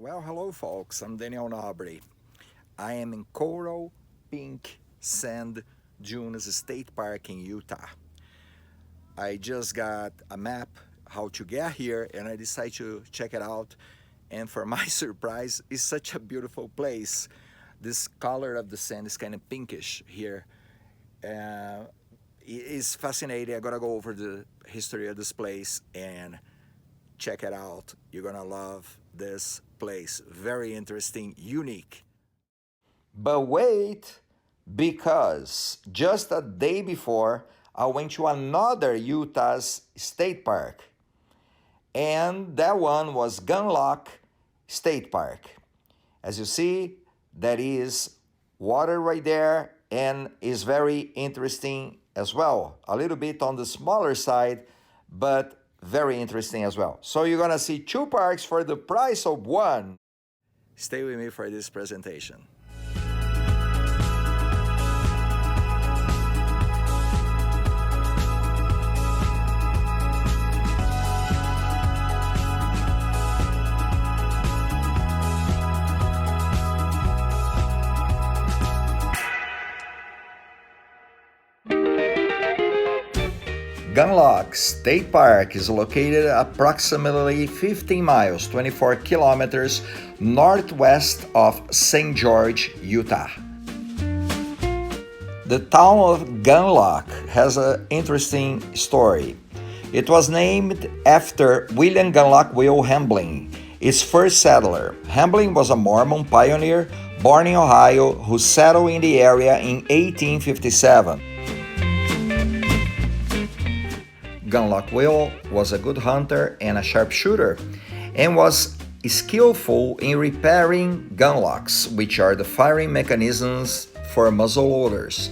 Well, hello folks, I'm Daniel Nobre. I am in Coral Pink Sand Dunes State Park in Utah. I just got a map how to get here and I decided to check it out. And for my surprise, it's such a beautiful place. This color of the sand is kind of pinkish here. It's fascinating. I gotta go over the history of this place and check it out. You're gonna love this place. Very interesting, unique. But wait, because just a day before, I went to another Utah's state park, and that one was Gunlock State Park. As you see, that is water right there and is very interesting as well. A little bit on the smaller side, but very interesting as well. So you're gonna see two parks for the price of one. Stay with me for this presentation. Gunlock State Park is located approximately 15 miles, 24 kilometers northwest of St. George, Utah. The town of Gunlock has an interesting story. It was named after William Gunlock Will Hambling, its first settler. Hambling was a Mormon pioneer born in Ohio who settled in the area in 1857. Gunlock Will was a good hunter and a sharpshooter, and was skillful in repairing gunlocks, which are the firing mechanisms for muzzleloaders.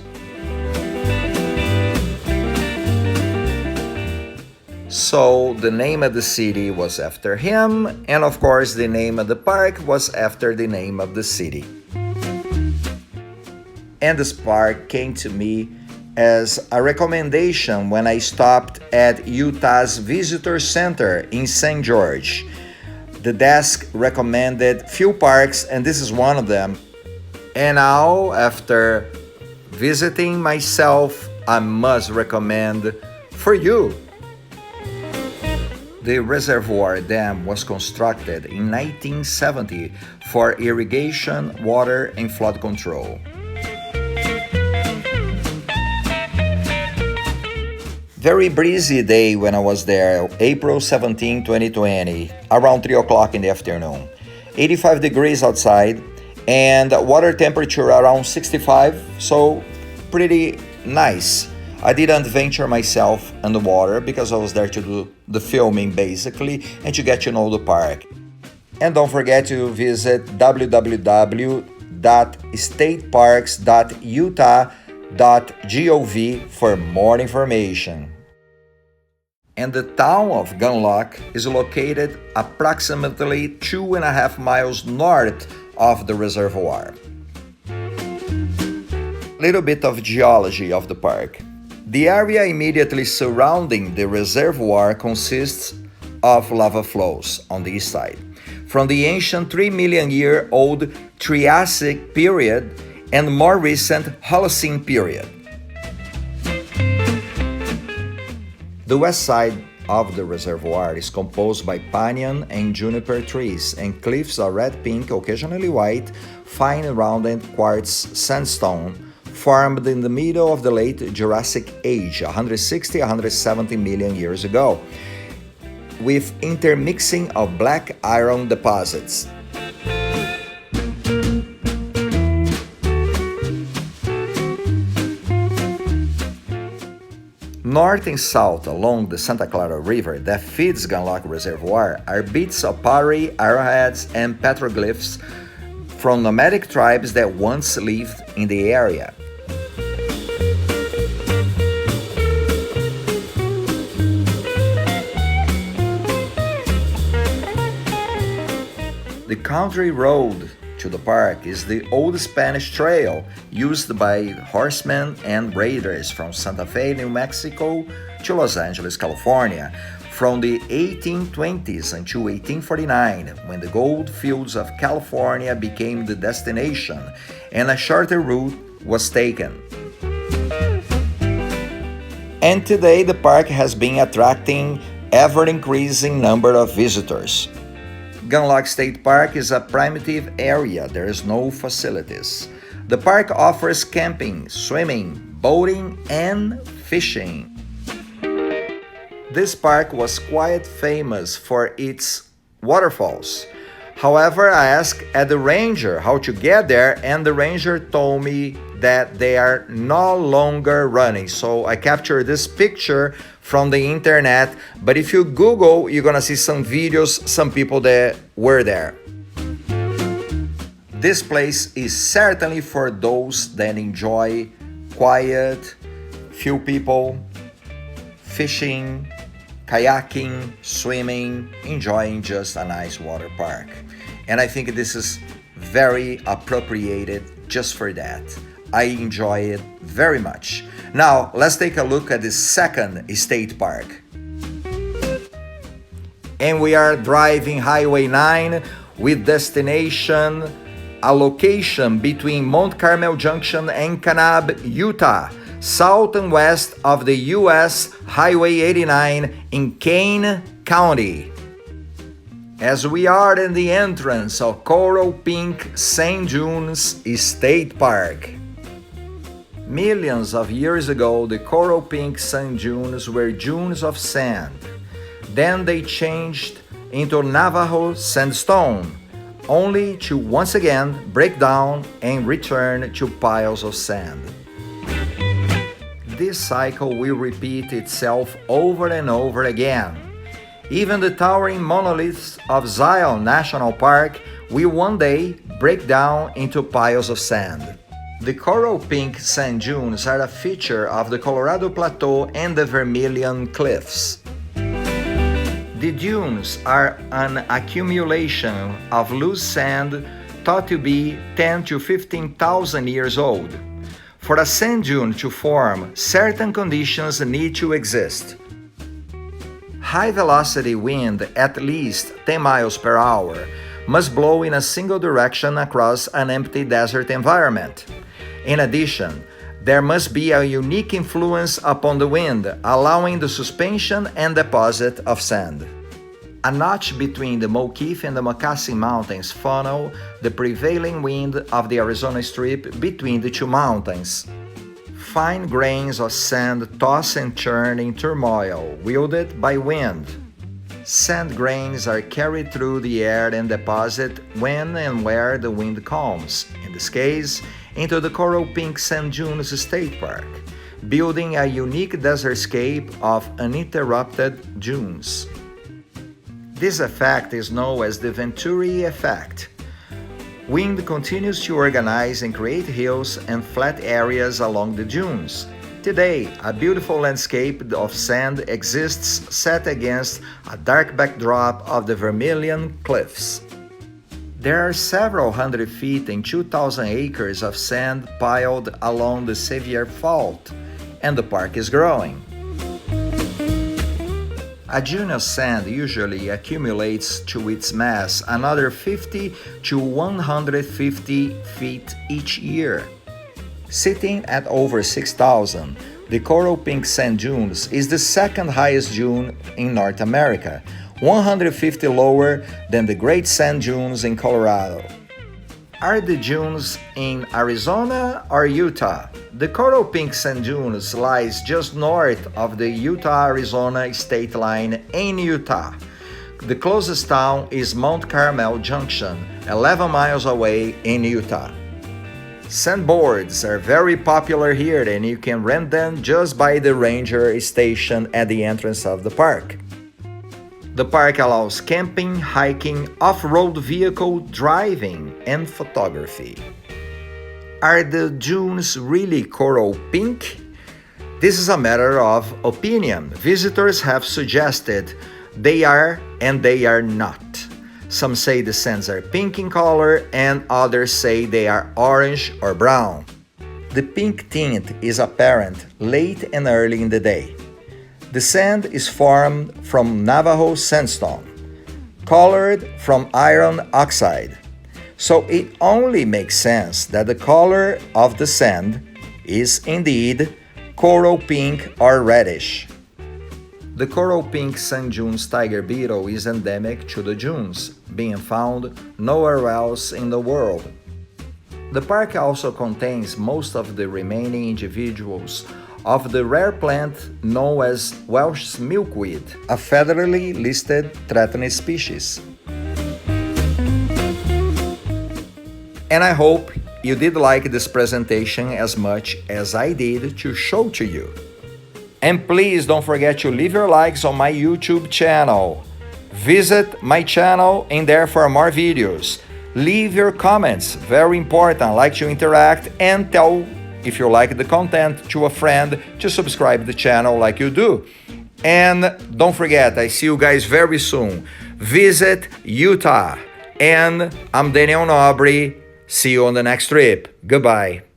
So the name of the city was after him, and of course the name of the park was after the name of the city. And this park came to me as a recommendation when I stopped at Utah's Visitor Center in St. George. The desk recommended few parks, and this is one of them. And now, after visiting myself, I must recommend for you. The reservoir dam was constructed in 1970 for irrigation, water, and flood control. Very breezy day when I was there, April 17, 2020, around 3 o'clock in the afternoon. 85 degrees outside and water temperature around 65, so pretty nice. I didn't venture myself in the water because I was there to do the filming basically and to get to know the park. And don't forget to visit www.stateparks.utah.gov for more information. And the town of Gunlock is located approximately 2.5 miles north of the reservoir. Little bit of geology of the park. The area immediately surrounding the reservoir consists of lava flows on the east side, from the ancient 3 million year old Triassic period and more recent Holocene period. The west side of the reservoir is composed by pinyon and juniper trees, and cliffs are red-pink, occasionally white, fine rounded quartz sandstone formed in the middle of the late Jurassic Age, 160-170 million years ago, with intermixing of black iron deposits. North and south along the Santa Clara River that feeds Gunlock Reservoir are bits of pottery, arrowheads, and petroglyphs from nomadic tribes that once lived in the area. The country road to the park is the old Spanish trail used by horsemen and raiders from Santa Fe, New Mexico to Los Angeles, California, from the 1820s until 1849, when the gold fields of California became the destination and a shorter route was taken. And today the park has been attracting ever-increasing number of visitors. Gunlock State Park is a primitive area. There is no facilities. The park offers camping, swimming, boating, and fishing. This park was quite famous for its waterfalls. However, I asked at the ranger how to get there, and the ranger told me that they are no longer running. So I captured this picture from the internet, but if you Google, you're gonna see some videos, some people that were there. This place is certainly for those that enjoy quiet, few people, fishing, kayaking, swimming, enjoying just a nice water park. And I think this is very appropriated just for that. I enjoy it very much. Now, let's take a look at the second state park. And we are driving Highway 9 with destination, a location between Mount Carmel Junction and Kanab, Utah, south and west of the U.S. Highway 89 in Kane County. As we are in the entrance of Coral Pink Sand Dunes State Park. Millions of years ago, the coral pink sand dunes were dunes of sand. Then they changed into Navajo sandstone, only to once again break down and return to piles of sand. This cycle will repeat itself over and over again. Even the towering monoliths of Zion National Park will one day break down into piles of sand. The coral pink sand dunes are a feature of the Colorado Plateau and the Vermilion Cliffs. The dunes are an accumulation of loose sand thought to be 10 to 15,000 years old. For a sand dune to form, certain conditions need to exist. High-velocity wind, at least 10 miles per hour, must blow in a single direction across an empty desert environment. In addition, there must be a unique influence upon the wind, allowing the suspension and deposit of sand. A notch between the Mokeef and the Moccasin Mountains funnel the prevailing wind of the Arizona Strip between the two mountains. Fine grains of sand toss and churn in turmoil, wielded by wind. Sand grains are carried through the air and deposit when and where the wind calms, in this case, into the Coral Pink Sand Dunes State Park, building a unique desertscape of uninterrupted dunes. This effect is known as the Venturi effect. Wind continues to organize and create hills and flat areas along the dunes. Today, a beautiful landscape of sand exists set against a dark backdrop of the Vermilion Cliffs. There are several hundred feet and 2,000 acres of sand piled along the Sevier Fault, and the park is growing. A dune of sand usually accumulates to its mass another 50 to 150 feet each year. Sitting at over 6,000, the Coral Pink Sand Dunes is the second highest dune in North America, 150 lower than the Great Sand Dunes in Colorado. Are the dunes in Arizona or Utah? The Coral Pink Sand Dunes lies just north of the Utah-Arizona state line in Utah. The closest town is Mount Carmel Junction, 11 miles away in Utah. Sandboards are very popular here, and you can rent them just by the ranger station at the entrance of the park. The park allows camping, hiking, off-road vehicle driving, and photography. Are the dunes really coral pink? This is a matter of opinion. Visitors have suggested they are and they are not. Some say the sands are pink in color and others say they are orange or brown. The pink tint is apparent late and early in the day. The sand is formed from Navajo sandstone, colored from iron oxide. So it only makes sense that the color of the sand is indeed coral pink or reddish. The coral pink sand dunes tiger beetle is endemic to the dunes, being found nowhere else in the world. The park also contains most of the remaining individuals of the rare plant known as Welsh milkweed, a federally listed threatened species. And I hope you did like this presentation as much as I did to show to you. And please don't forget to leave your likes on my YouTube channel. Visit my channel in there for more videos. Leave your comments, very important, I like to interact, and tell if you like the content to a friend to subscribe the channel like you do. And don't forget, I see you guys very soon. Visit Utah. And I'm Daniel Nobre. See you on the next trip. Goodbye.